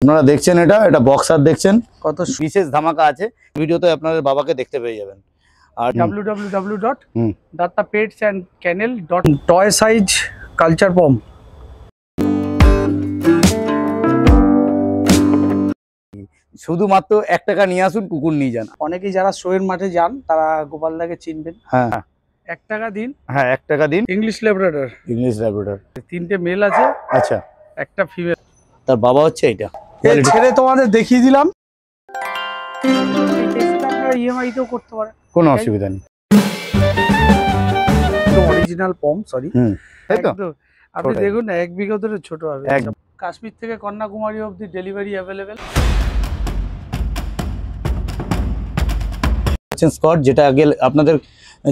আপনারা দেখছেন এটা বক্সার দেখছেন, কত বিশেষ ধামাকা আছে। ভিডিওতে আপনাদের বাবাকে দেখতে পেয়ে যাবেন। আর www.dattapetsandkennel.toy size culture bomb। শুধুমাত্র 1 টাকা নিয়ে আসুন, কুকুর নিয়ে যান। অনেকেই যারা শোয়ের মাঠে যান তারা গোপালদাকে চিনবেন। হ্যাঁ 1 টাকা দিন। হ্যাঁ 1 টাকা দিন। English Labrador. 3টে মেল আছে, আচ্ছা, একটা ফিমেল। তার বাবা হচ্ছে এটা। ছেড়ে তোমাদের দেখিয়ে দিলাম। ইএমআই তেও করতে পারে, কোনো অসুবিধা নেই। অরিজিনাল পম, সরি, তাই তো। আপনি দেখুন না, 1 বিঘা ধরে ছোট হবে। কাশ্মীর থেকে কন্যাকুমারী অবধি ডেলিভারি অ্যাভেলেবেল। স্কট, যেটা আগে আপনাদের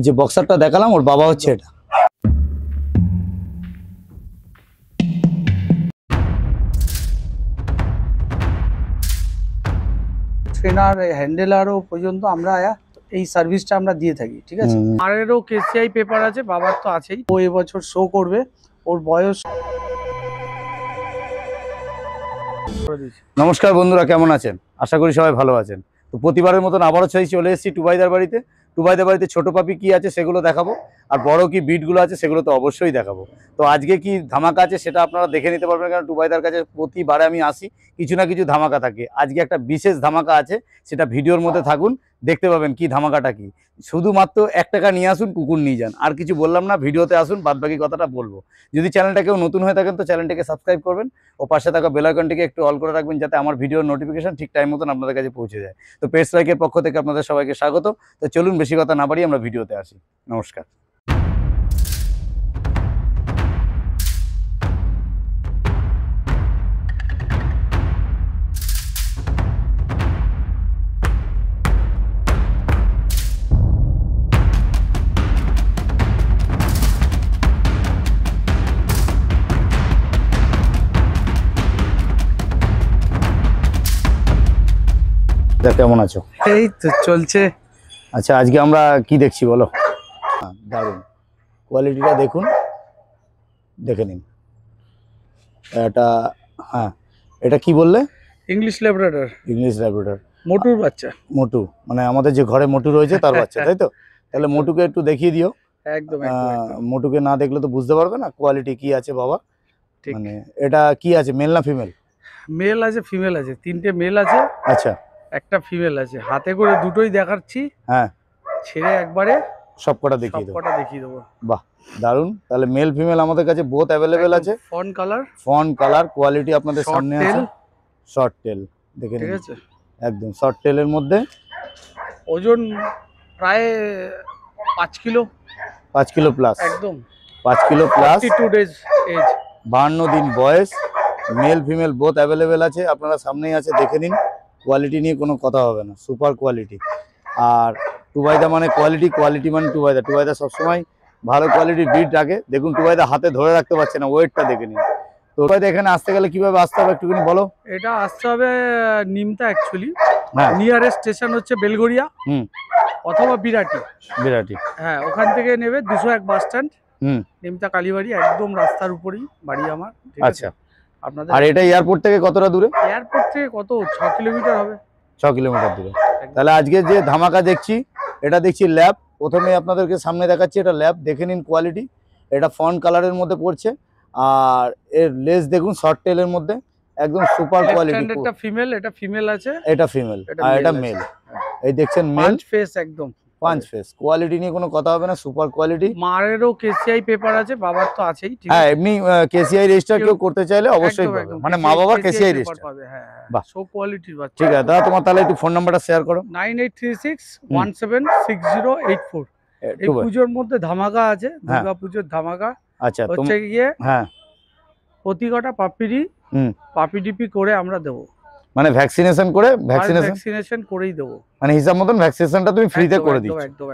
যে বক্সারটা দেখালাম, ওর বাবা হচ্ছে এটা। ট্রেনার, হ্যান্ডেলারও পর্যন্ত আমরা এই সার্ভিসটা আমরা দিয়ে থাকি, ঠিক আছে। মারেরও কেসিআই পেপার আছে, বাবার তো আছেই। ও এবছর শো করবে, ওর বয়স। নমস্কার বন্ধুরা, কেমন আছেন? আশা করি সবাই ভালো আছেন। তো প্রতিবারের মতন আবারও চলে এসেছি টুবাইদার বাড়িতে। টুবাইদার বাড়িতে ছোট পাপি কি আছে সেগুলো দেখাবো, আর বড় কি বিটগুলো আছে সেগুলো তো অবশ্যই দেখাবো। তো আজকে কি ধামাকা আছে সেটা আপনারা দেখে নিতে পারবেন, কারণ টুবাইদার কাছে প্রতিবারে আমি আসি, কিছু না কিছু ধামাকা থাকে। আজকে একটা বিশেষ ধামাকা আছে, সেটা ভিডিওর মধ্যে থাকুন, দেখতে পাবেন কি ধামাকাটা কি। শুধুমাত্র 1 টাকা নিয়ে আসুন, কুকুর নিয়ে যান। আর কিছু বললাম না, ভিডিওতে আসুন, বাদবাকি কথাটা বলবো। যদি চ্যানেলটা কেউ নতুন হয়ে থাকেন তো চ্যানেলটাকে সাবস্ক্রাইব করবেন, ও পাশে থাকা বেল আইকনটিকে একটু অল করে রাখবেন, যাতে আমার ভিডিওর নোটিফিকেশন ঠিক টাইম মতন আপনাদের কাছে পৌঁছে যায়। তো পেটস লাইকের পক্ষ থেকে আপনাদের সবাইকে স্বাগত। তো চলুন, বেশি কথা না বাড়িয়ে আমরা ভিডিওতে আসি। নমস্কার। কেমন আছো? এই তো চলছে। আচ্ছা, আজকে আমরা কি দেখছি বলো? দারুণ কোয়ালিটিটা দেখুন, দেখে নিন। এটা হ্যাঁ, এটা কি বললে? English Labrador. ইংলিশ ল্যাব্রাডর, মোটুর বাচ্চা। মোটু মানে আমাদের যে ঘরে মোটু রয়েছে তার বাচ্চা, তাই তো? তাহলে মোটুকে একটু দেখিয়ে দিও। একদম। মোটুকে না দেখলে তো বুঝতে পারবে না কোয়ালিটি কি আছে বাবা। মানে এটা কি আছে, মেল না ফিমেল? মেল আছে, ফিমেল আছে। 3টে মেল আছে, আচ্ছা, একটা ফিমেল আছে। হাতে করে দুটোই দেখাচ্ছি। হ্যাঁ, ছেড়ে একবারে সবকটা দেখিয়ে দেবো। বাহ, দারুন। তাহলে মেল ফিমেল আমাদের কাছে বোথ অ্যাভেলেবেল আছে। ফন কালার কোয়ালিটি আপনাদের সামনে আছে। শর্ট টেল দেখে নিন, ঠিক আছে, একদম শর্ট টেলের মধ্যে। ওজন প্রায় 5 কিলো। 5 কিলো প্লাস, একদম 5 কিলো প্লাস। 52 ডেজ এজ, 52 দিন বয়স। মেল ফিমেল বোথ অ্যাভেলেবেল আছে, আপনারা সামনেই আছে, দেখে নিন। কোয়ালিটি নিয়ে কোনো কথা হবে না, সুপার কোয়ালিটি। আর টুবাইদা মানে কোয়ালিটি মানে টুবাইদা সবসময় ভালো কোয়ালিটির ব্রিড রাখে। দেখুন টুবাইদা হাতে ধরে রাখতে পারছে না, ওয়েটটা দেখে নিন। তো টুবাইদা এখানে আসতে গেলে কিভাবে আসতে হবে একটুখানি বলো। এটা আসতে হবে নিমতা, অ্যাকচুয়ালি নিয়ারেস্ট স্টেশন হচ্ছে বেলগড়িয়া অথবা বিরাটি। হ্যাঁ, ওখান থেকে নেবে 201 বাস স্ট্যান্ড, নিমতা কালীবাড়ি, একদম রাস্তার উপরেই বাড়ি আমার। আচ্ছা, আপনাদের। আর এটা এয়ারপোর্ট থেকে কতটা দূরে? এয়ারপোর্ট থেকে কত 6 কিলোমিটার হবে। 6 কিলোমিটার দূরে। তাহলে আজকে যে ধামাকা দেখছি, এটা দেখছি ল্যাব। প্রথমে আপনাদেরকে সামনে দেখাচ্ছি, এটা ল্যাব, দেখে নিন কোয়ালিটি। এটা ফন কালারের মধ্যে পড়ছে, আর এর লেস দেখুন শর্ট টেলের মধ্যে, একদম সুপার কোয়ালিটি। এটা ফিমেল, এটা ফিমেল আছে, এটা ফিমেল, আর এটা মেল। এই দেখছেন মেল ফেস, একদম পাঁচ ফেস। কোয়ালিটি নিয়ে কোনো কথা হবে না, সুপার কোয়ালিটি। মারেরও কেসিআই পেপার আছে, বাবার তো আছেই। হ্যাঁ, এমনি কেসিআই রেজিস্টার কেউ করতে চাইলে অবশ্যই পাবে, মানে মা বাবা কেসিআই রেজিস্টার পাবে। হ্যাঁ, বাহ, সো কোয়ালিটির বাচ্চা। ঠিক আছে দাদা, তোমার তাহলে একটু ফোন নাম্বারটা শেয়ার করো। 9836176084। এই পুজোর মধ্যে ধামাকা আছে, দুর্গা পুজোর ধামাকা। আচ্ছা, হচ্ছে গিয়ে হ্যাঁ, প্রতি কটা পাপি ডিপি করে আমরা দেবো, মানে ভ্যাকসিনেশন করেই দেবো, মানে হিসাব মতন ভ্যাকসিনেশনটা তুমি ফ্রিতে করে দিচ্ছ। একদম।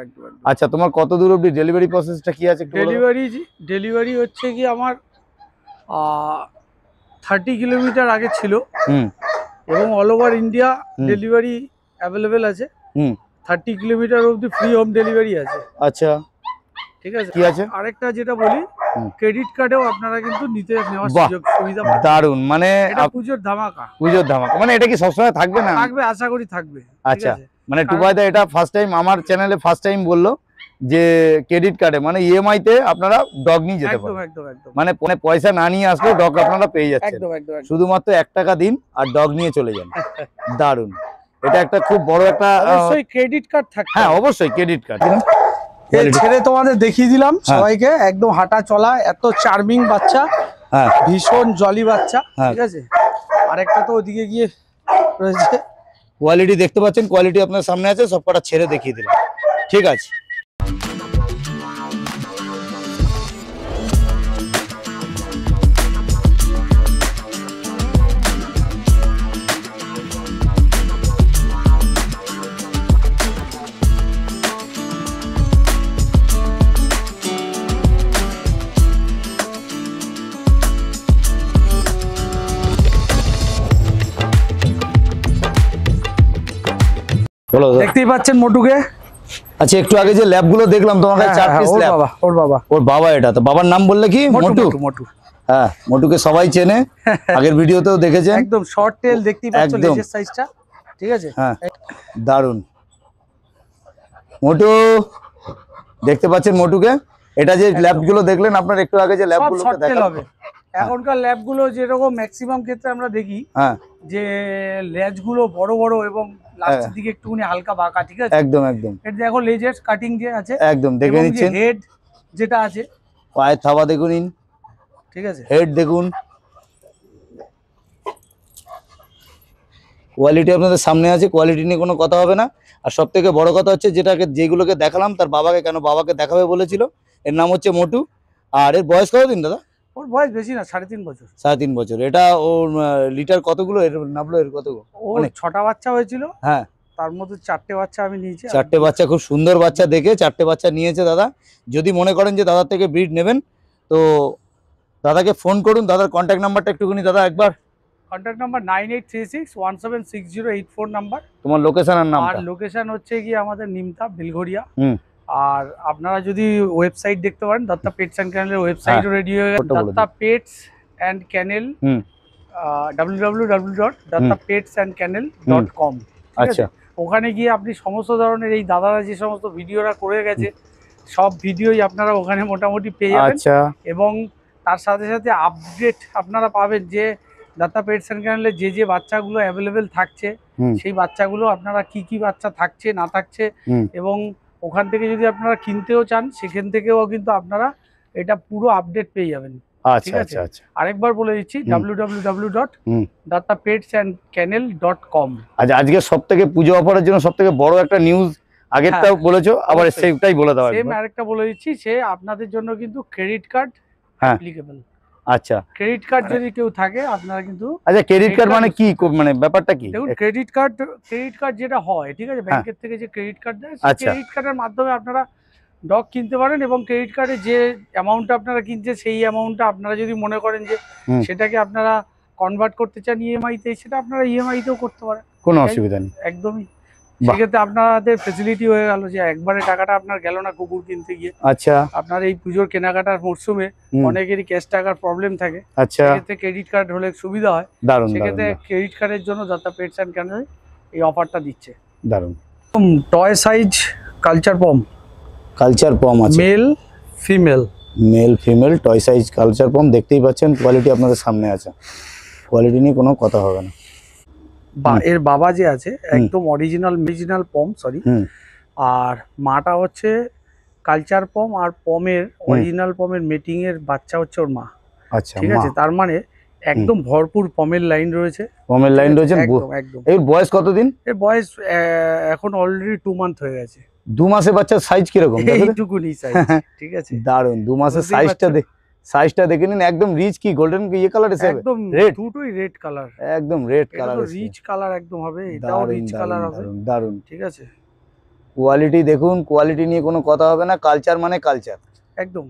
আচ্ছা, তোমার কত দূর অবধি ডেলিভারি প্রসেসটা কি আছে? ডেলিভারি হচ্ছে কি আমার 30 কিলোমিটার আগে ছিল, এবং all over India delivery available আছে। 30 কিলোমিটার অবধি ফ্রি হোম ডেলিভারি আছে। আচ্ছা, ঠিক আছে। কি আছে আরেকটা যেটা বলি, ক্রেডিট কার্ডেও আপনারা কিন্তু নেওয়ার সুবিধা পাবেন। দারুন, মানে এটা পুজোর ধামাকা। মানে এটা কি সবসময় থাকবে না? থাকবে, আশা করি থাকবে। আচ্ছা, মানে টুবাইদা এটা ফার্স্ট টাইম আমার চ্যানেলে ফার্স্ট টাইম বললো যে ক্রেডিট কার্ডে মানে ইএমআই তে আপনারা ডগ নিয়ে যেতে পারেন। একদম একদম। মানে পয়সা না নিয়ে আসলেও ডগ আপনারা পেয়ে যাচ্ছেন। একদম একদম। শুধুমাত্র 1 টাকা দিন আর ডগ নিয়ে চলে যান। দারুন, এটা একটা খুব বড় একটা অবশ্যই ক্রেডিট কার্ড থাকবে। হ্যাঁ অবশ্যই ক্রেডিট কার্ড। ছেড়ে তোমাদের দেখিয়ে দিলাম সবাইকে, একদম হাঁটা চলা, এত চার্মিং বাচ্চা, হ্যাঁ ভীষণ জলি বাচ্চা, ঠিক আছে। আরেকটা তো ওদিকে গিয়ে রয়েছে। কোয়ালিটি দেখতে পাচ্ছেন, কোয়ালিটি আপনার সামনে আছে, সব কটা ছেড়ে দেখিয়ে দিলাম। ঠিক আছে। দেখতেই পাচ্ছেন মোটুকে। আচ্ছা, একটু আগে যে ল্যাব গুলো দেখলাম তোমার কাছে 4 পিস ল্যাব। ওর বাবা এটা তো বাবার নাম বললে কি? মোটু। হ্যাঁ, মোটুকে সবাই চেনে, আগের ভিডিওতেও দেখেছেন। একদম শর্ট টেল দেখতেই পাচ্ছেন, লেজের সাইজটা, ঠিক আছে। হ্যাঁ দারুন। মোটু দেখতে পাচ্ছেন মোটুকে। এটা যে ল্যাব গুলো দেখলেন আপনার একটু আগে, যে ল্যাব গুলো দেখাবো এখনকার ল্যাব গুলো যেরকম ম্যাক্সিমাম ক্ষেত্রে আমরা দেখি যে লেজ গুলো বড় বড় এবং লাস্টের দিকে একটুখানি হালকা বাঁকা, ঠিক আছে। একদম একদম। এটা দেখো লেজের কাটিং যে আছে, একদম দেখে নিচ্ছেন। হেড যেটা আছে, পায়ের থাবা দেখুন, ঠিক আছে। হেড দেখুন, কোয়ালিটি আপনাদের সামনে আছে, কোয়ালিটি নিয়ে কোনো কথা হবে না। আর সব থেকে বড় কথা হচ্ছে যেগুলোকে দেখালাম তার বাবাকে দেখাবে বলেছিল। এর নাম হচ্ছে মোটু। আর এর বয়স কতদিন দাদা? ওর বয়স বেশি না, 3.5 বছর। 3.5 বছর। এটা ওর লিটার কতগুলো এর নামলো? এর কতগুলো? মানে 6টা বাচ্চা হয়েছিল। হ্যাঁ, তার মধ্যে 4টে বাচ্চা আমি নিয়েছি। 4টে বাচ্চা, খুব সুন্দর বাচ্চা দেখে 4টে বাচ্চা নিয়েছে দাদা। যদি মনে করেন যে দাদার থেকে ব্রিড নেবেন তো দাদাকে ফোন করুন। দাদার কন্ট্যাক্ট নাম্বারটা একটুখানি দাদা একবার। Contact number 9836176084 number. তোমার লোকেশন আর নাম? আর লোকেশন হচ্ছে কি আমাদের নিমতা, বেলঘরিয়া। আর আপনারা যদি ওয়েবসাইট দেখতে পারেন, দত্তা পেটস অ্যান্ড ক্যানেলের ওয়েবসাইটও রেডি হয়ে গেছে, Datta pets and cancel, www.dattapetsandkennel.com। আচ্ছা, ওখানে গিয়ে আপনি সমস্ত ধরনের এই দাদারা যে সমস্ত ভিডিওরা করে গেছে সব ভিডিওই আপনারা ওখানে মোটামুটি পেয়ে যাবেন। আচ্ছা। এবং তার সাথে সাথে আপডেট আপনারা পাবেন যে দত্তা পেটস অ্যান্ড ক্যানেলে যে বাচ্চাগুলো অ্যাভেলেবেল থাকছে, সেই বাচ্চাগুলো আপনারা কি বাচ্চা থাকছে না থাকছে, এবং ওখান থেকে যদি আপনারা কিনতেও চান সেখান থেকেও কিন্তু আপনারা এটা পুরো আপডেট পেয়ে যাবেন। ঠিক আছে। আরেকবার বলে দিচ্ছি, www.dattapetsandkennel.com। আচ্ছা, আজকে সবথেকে পুজো অফারের জন্য সবথেকে বড় একটা নিউজ আগেরটাও বলেছো, আবার সেটাই বলে দাও। সেম আরেকটা বলে দিচ্ছি, সে আপনাদের জন্য কিন্তু ক্রেডিট কার্ড অ্যাপ্লিকেবল। আচ্ছা, ক্রেডিট কার্ড যদি কেউ থাকে আপনারা কিন্তু। আচ্ছা, ক্রেডিট কার্ড মানে কি, মানে ব্যাপারটা কি? দেখুন, ক্রেডিট কার্ড যেটা হয়, ঠিক আছে, ব্যাংকের থেকে যে ক্রেডিট কার্ড দেয়, সেই ক্রেডিট কার্ডের মাধ্যমে আপনারা ডগ কিনতে পারেন। এবং ক্রেডিট কার্ডে যে অ্যামাউন্টটা আপনারা কিনছে সেই অ্যামাউন্টটা আপনারা যদি মনে করেন যে সেটাকে আপনারা কনভার্ট করতে চান ইএমআই তে, সেটা আপনারা ইএমআই তেও করতে পারেন, কোনো অসুবিধা নেই একদমই। সেক্ষেত্রে আপনাদের ফেসিলিটি হয়ে গেল যে একবারে টাকাটা আপনার গেল না কুকুর কিনতে গিয়ে। আচ্ছা, আপনার এই পুজোর কেনাকাটার মরশুমে অনেকেরই ক্যাশ টাকার প্রবলেম থাকে। আচ্ছা, সেক্ষেত্রে ক্রেডিট কার্ড হলে সুবিধা হয়। দারুন। সেক্ষেত্রে ক্রেডিট কার্ডের জন্য দত্তা পেটস অ্যান্ড ক্যানেল এই অফারটা দিচ্ছে। দারুন। টয় সাইজ কালচার পম আছে, male female toy size culture pom দেখতেই পাচ্ছেন, কোয়ালিটি আপনাদের সামনে আছে, কোয়ালিটি নিয়ে কোনো কথা হবে না। এর বাবা যে আছে একদম অরিজিনাল পম, সরি। আর মাটা হচ্ছে কালচার পম, আর অরিজিনাল পমের মেটিং এর বাচ্চা হচ্ছে ওর মা। আচ্ছা, ঠিক আছে। তার মানে একদম ভরপুর পমের লাইন রয়েছে, একদম। এর বয়স কতদিন? এর বয়স এখন অলরেডি 2 মান্থ হয়ে গেছে। 2 মাসের বাচ্চার সাইজ কিরকম? এইটুকুনি সাইজ, ঠিক আছে। দারুন। 2 মাসের সাইজটা দেখে নিন, একদম রিচ, কি গোল্ডেন কালার এসে, একদম দুটোই রেড কালার, একদম রেড কালার, রিচ কালার একদম হবে, এটাও রিচ কালার হবে। দারুন, ঠিক আছে। কোয়ালিটি দেখুন, কোয়ালিটি নিয়ে কোনো কথা হবে না। কালচার মানে কালচার, একদম।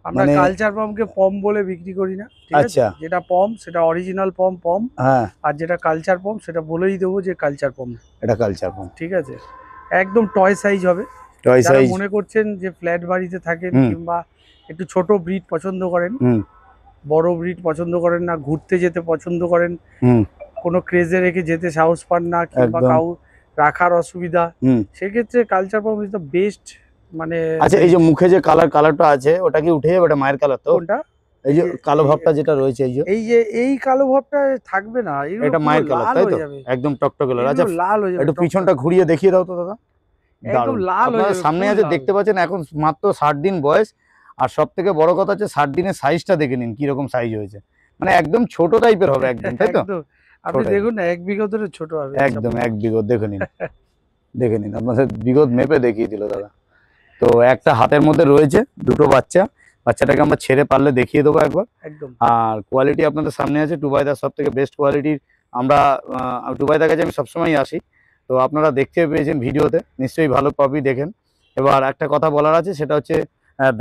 আমরা কালচার পমকে পম বলে বিক্রি করি না, ঠিক আছে। যেটা পম সেটা অরিজিনাল পম, হ্যাঁ। আর যেটা কালচার পম সেটা বলেই দেবো যে কালচার পম, এটা কালচার পম, ঠিক আছে। একদম টয় সাইজ হবে, টয় যারা সাইজ মনে করছেন যে ফ্ল্যাট বাড়িতে থাকেন কিংবা একটু ছোট ব্রিড পছন্দ করেন, বড় ব্রিড পছন্দ করেন না, ঘুরতে যেতে পছন্দ করেন, কোনো ক্রেজে রেখে যেতে সাহস পান না কিংবা কাউ রাখার অসুবিধা, সেক্ষেত্রে culture pump is the best. মানে আচ্ছা, এই যে মুখে যে কালারটা আছে ওটা কি উঠে যাবে? ওটা মায়ের কালার তো? কোনটা? এই যে কালো ভাবটা যেটা রয়েছে, এই কালো ভাবটা থাকবে না, এটা মায়ের কালার তাই তো? একদম টকটকে লাল। আচ্ছা, লাল হয়ে যাবে। একটু পিছনটা ঘুরিয়ে দেখিয়ে দাও তো দাদা। একদম লাল হয়ে যাবে। সামনে আছে, দেখতে পাচ্ছেন, এখন মাত্র 60 দিন বয়স। আর সব থেকে বড় কথা হচ্ছে 60 দিনের সাইজটা দেখে নিন কি রকম সাইজ হয়েছে, মানে একদম ছোট টাইপের হবে একদম, তাই তো? আপনি দেখুন না, 1 বিঘা ধরে ছোট হবে একদম 1 বিঘত। দেখে নিন, দেখে নিন, আপনাদের বিঘত মেপে দেখিয়ে দিল দাদা। তো একটা হাতের মধ্যে রয়েছে, দুটো বাচ্চাটাকে আমরা ছেড়ে পারলে দেখিয়ে দেবো একবার। একদম। আর কোয়ালিটি আপনাদের সামনে আছে, টুবাইদার সব থেকে বেস্ট কোয়ালিটির। আমরা টুবাইদার কাছে আমি সবসময় আসি, তো আপনারা দেখতে পেয়েছেন ভিডিওতে, নিশ্চয়ই ভালো পাবি দেখেন। এবার একটা কথা বলার আছে, সেটা হচ্ছে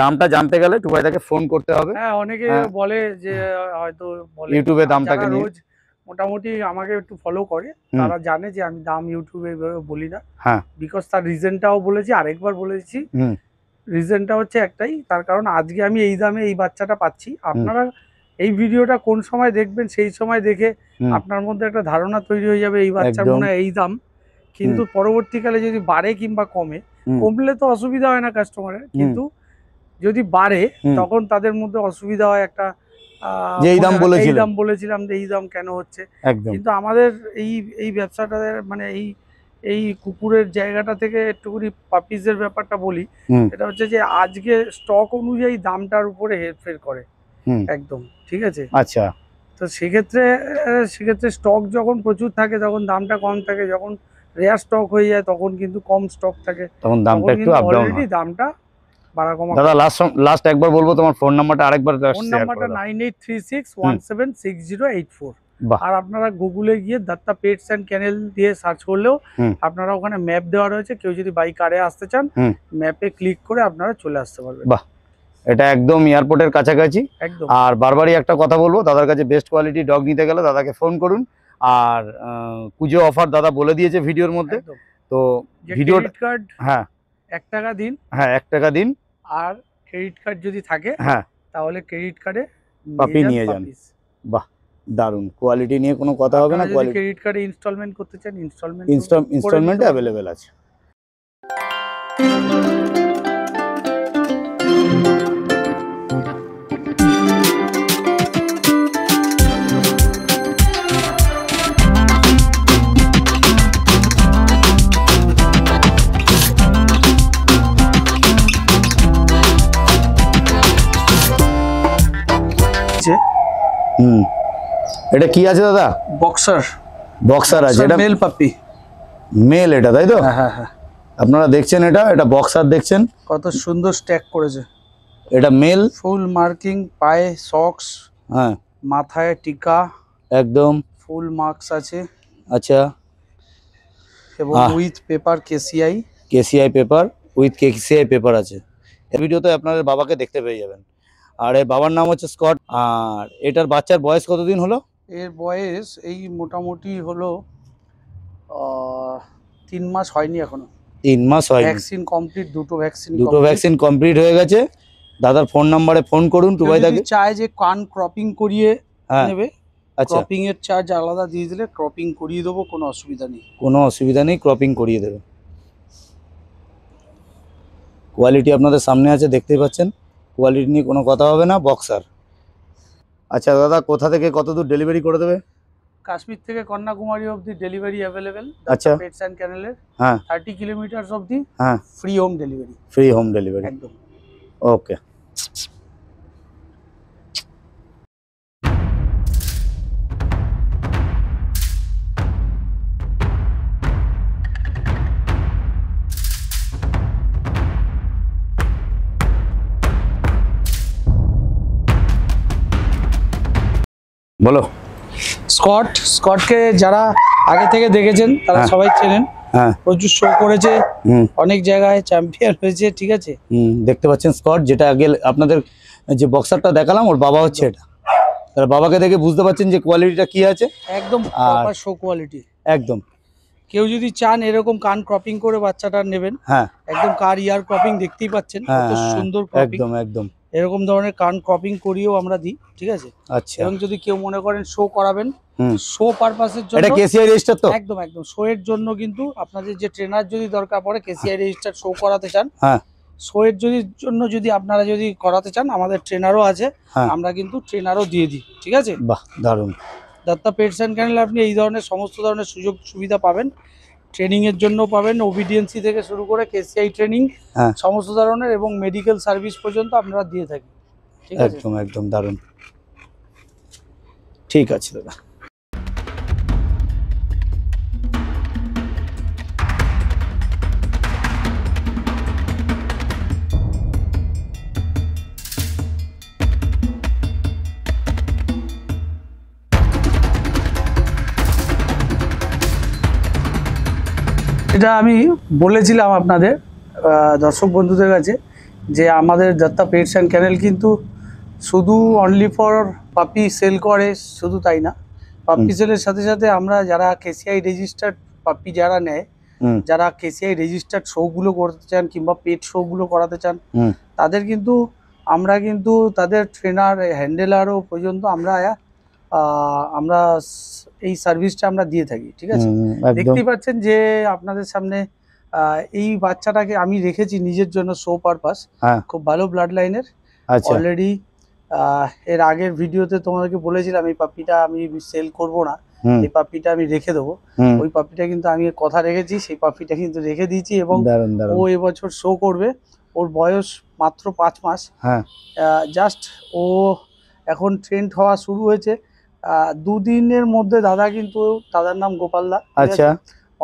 দামটা জানতে গেলে টুবাইদাকে ফোন করতে হবে। হ্যাঁ, অনেকে বলে যে হয়তো বলে ইউটিউবে দামটাকে নিয়ে, রোজ মোটামুটি আমাকে একটু ফলো করে, তারা জানে যে আমি দাম ইউটিউবে এইভাবে বলি না। হ্যাঁ, বিকজ তার রিজনটাও বলেছি, আরেকবার বলেছি। রিজনটা হচ্ছে একটাই, তার কারণ আজকে আমি এই দামে এই বাচ্চাটা পাচ্ছি। আপনারা এই ভিডিওটা কোন সময় দেখবেন, সেই সময় দেখে আপনার মধ্যে একটা ধারণা তৈরি হয়ে যাবে এই বাচ্চার মনে হয় এই দাম। কিন্তু পরবর্তীকালে যদি বাড়ে কিংবা কমলে তো অসুবিধা হয় না কাস্টমারের, কিন্তু যদি বাড়ে তখন তাদের মধ্যে অসুবিধা হয় একটা, যে এই দাম বলেছিলাম যে এই দাম কেন হচ্ছে। কিন্তু আমাদের এই ব্যবসাটা, মানে এই কুকুরের জায়গাটা থেকে একটুখানি পাপিজের ব্যাপারটা বলি, এটা হচ্ছে যে আজকে স্টক অনুযায়ী দামটার উপরে হেরফের করে একদম, ঠিক আছে? আচ্ছা, তো সেক্ষেত্রে স্টক যখন প্রচুর থাকে তখন দামটা কম থাকে, যখন রেয়ার স্টক হয়ে যায় তখন কিন্তু কম স্টক থাকে, তখন দামটা একটু আপ ডাউন হয়। দামটা বাড়া কমা। দাদা লাস্ট একবার বলবো তোমার ফোন নাম্বারটা আরেকবার। ফোন নাম্বারটা 9836176084। আর আপনারা গুগলে গিয়ে দত্তা পেটস অ্যান্ড ক্যানেল দিয়ে সার্চ করলেও আপনারা ওখানে ম্যাপ দেওয়া রয়েছে, কেউ যদি বাই কারে আসতে চান ম্যাপে ক্লিক করে আপনারা চলে আসতে পারবেন। বাহ, এটা একদম এয়ারপোর্টের কাছাকাছি একদম। আর বারবারই একটা কথা বলবো, দাদার কাছে বেস্ট কোয়ালিটি ডগ নিতে গেলে দাদাকে ফোন করুন। আর পুজো অফার দাদা বলে দিয়েছে ভিডিওর মধ্যে, তো ভিডিও কার্ড, হ্যাঁ 1 টাকা দিন, হ্যাঁ 1 টাকা দিন, আর ক্রেডিট কার্ড যদি থাকে হ্যাঁ তাহলে ক্রেডিট কার্ডে পাপি নিয়ে যান। বাহ, দারুন কোয়ালিটি নিয়ে কোনো কথা হবে না। কোয়ালিটি ক্রেডিট কার্ডে ইনস্টলমেন্ট করতে চান, ইনস্টলমেন্টে অ্যাভেলেবেল আছে। এটা কি আছে দাদা? বক্সার আছে, এটা মেল পাপি, মেল এটা, তাই তো? হ্যাঁ হ্যাঁ, আপনারা দেখছেন এটা বক্সার, দেখছেন কত সুন্দর স্ট্যাক করেছে। এটা মেল, ফুল মার্কিং, পায়ে সক্স, হ্যাঁ মাথায় টিকা, একদম ফুল মার্কস আছে। আচ্ছা, এবং উইথ পেপার, কেসিআই পেপার আছে। এই ভিডিওতে আপনাদের বাবাকে দেখতে পেয়ে যাবেন। আর এর বাবার নাম হচ্ছে স্কট। আর এটার বাচ্চার বয়স কতদিন হলো? এর বয়স এই মোটামুটি হলো 3 মাস হয়নি এখনো। 3 মাস হয়নি। ভ্যাকসিন কমপ্লিট, দুটো ভ্যাকসিন কমপ্লিট হয়ে গেছে। দাদার ফোন নাম্বারে ফোন করুন। যদি চায় যে কান ক্রপিং করিয়ে নেবে, ক্রপিং এর চার্জ আলাদা দিয়ে দিলে ক্রপিং করিয়ে দেবো, কোনো অসুবিধা নেই, ক্রপিং করিয়ে দেবে। কোয়ালিটি আপনাদের সামনে আছে, দেখতেই পাচ্ছেন, কোয়ালিটি নিয়ে কোনো কথা হবে না, বক্সার। আচ্ছা দাদা, কোথা থেকে কত দূর ডেলিভারি করে দেবে? কাশ্মীর থেকে কন্যাকুমারী অবধি ডেলিভারি অ্যাভেলেবেল। আচ্ছা, পেটস অ্যান্ড ক্যানেলের, হ্যাঁ 30 কিলোমিটার অবধি, হ্যাঁ ফ্রি হোম ডেলিভারি একদম। ওকে, বলো। স্কটকে যারা আগে থেকে দেখেছেন তারা সবাই চেনেন, প্রচুর শো করেছে, অনেক জায়গায় চ্যাম্পিয়ন হয়েছে, ঠিক আছে? দেখতে পাচ্ছেন স্কট, যেটা আগে আপনাদের যে বক্সারটা দেখালাম, ওর বাবা হচ্ছে এটা। তাহলে বাবাকে দেখে বুঝতে পারছেন যে কোয়ালিটিটা কি আছে, একদম প্রপার শো কোয়ালিটি। একদম। কেউ যদি চান এরকম কান ক্রপিং করে বাচ্চাটা নেবেন, হ্যাঁ একদম কার ইয়ার ক্রপিং দেখতেই পাচ্ছেন, কত সুন্দর ক্রপিং, একদম একদম এরকম ধরনের কান ক্রপিং করিয়েও আমরা দিই, ঠিক আছে। আচ্ছা, এবং যদি কেউ মনে করেন শো করাবেন, শো পারপাসের জন্য, এটা কেসিআই রেজিস্টার তো? একদম একদম শো এর জন্য কিন্তু আপনাদের যে ট্রেনার যদি দরকার পড়ে, কেসিআই রেজিস্টার শো করাতে চান, হ্যাঁ শো এর জন্য যদি আপনারা যদি করাতে চান, আমাদের ট্রেনারও আছে, আমরা কিন্তু ট্রেনারও দিয়ে দিই, ঠিক আছে। বাহ, দারুণ। দত্তা পেটস অ্যান্ড ক্যানেলে আপনি এই ধরনের সমস্ত ধরনের সুযোগ সুবিধা পাবেন, ট্রেনিং এর জন্য পাবেন, ওবিডিয়েন্সি থেকে শুরু করে কেসিআই ট্রেনিং সমস্ত ধরনের, এবং মেডিকেল সার্ভিস পর্যন্ত আমরা দিয়ে থাকি, ঠিক আছে। একদম একদম দারুণ, ঠিক আছে দাদা। এটা আমি বলেছিলাম আপনাদের দর্শক বন্ধুদের কাছে যে আমাদের দত্তা পেটস অ্যান্ড ক্যানেল কিন্তু শুধু অনলি ফর পাপি সেল করে, শুধু তাই না, পাপি সেলের সাথে সাথে আমরা যারা কেসিআই রেজিস্টার্ড পাপি যারা নেয়, যারা কেসিআই রেজিস্টার্ড শোগুলো করতে চান কিংবা পেট শোগুলো করাতে চান, তাদের কিন্তু আমরা কিন্তু তাদের ট্রেনার হ্যান্ডেলারও পর্যন্ত আমরা এই সার্ভিসটা আমরা দিয়ে থাকি, ঠিক আছে। দেখতেই পাচ্ছেন যে আপনাদের সামনে এই বাচ্চাটাকে আমি রেখেছি নিজের জন্য শো পারপাস, খুব ভালো ব্লাড লাইনের। অলরেডি এর আগের ভিডিওতে তোমাদেরকে বলেছিলাম এই পাপিটা আমি সেল করব না, এই পাপিটা আমি রেখে দেবো। ওই পাপিটা কিন্তু আমি কথা রেখেছি, সেই পাপিটা কিন্তু রেখে দিয়েছি, এবং ও এবছর শো করবে। ওর বয়স মাত্র 5 মাস, জাস্ট ও এখন ট্রেন্ড হওয়া শুরু হয়েছে। 2 দিনের মধ্যে দাদা কিন্তু, দাদার নাম গোপালদা, আচ্ছা,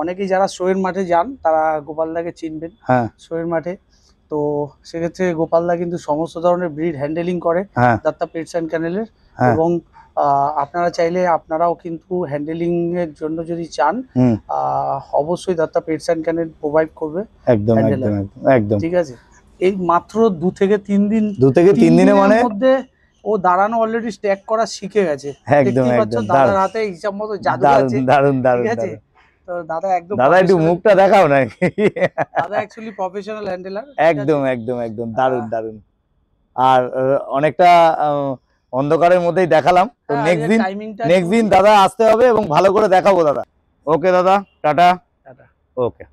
অনেকেই যারা শোয়ের মাঠে যান তারা গোপালদাকে চিনবেন, শোয়ের মাঠে। তো সেক্ষেত্রে গোপালদা কিন্তু সমস্ত ধরনের ব্রিড হ্যান্ডেলিং করে দত্তা পেটস অ্যান্ড ক্যানেলের, এবং আপনারা চাইলে আপনারাও কিন্তু হ্যান্ডেলিং এর জন্য যদি চান, অবশ্যই Datta pets and kennel provide করবে, একদম একদম একদম, ঠিক আছে। এই মাত্র 2 থেকে 3 দিন, 2 থেকে 3 দিনের মধ্যে ও দাঁড়ানো অলরেডি স্ট্যাক করা শিখে গেছে। একদম একদম, দাদার হাতে হিসাব মতো জাদু আছে, দারুণ দারুণ, ঠিক আছে। তো দাদা একদম, দাদা একটু মুখটা দেখাও না, দাদা অ্যাকচুয়ালি প্রফেশনাল হ্যান্ডেলার, একদম একদম একদম, দারুণ দারুণ। আর অনেকটা অন্ধকারের মধ্যেই দেখালাম, তো নেক্সট দিন দাদা আসতে হবে এবং ভালো করে দেখাবো দাদা। ওকে দাদা, টাটা। টাটা। ওকে।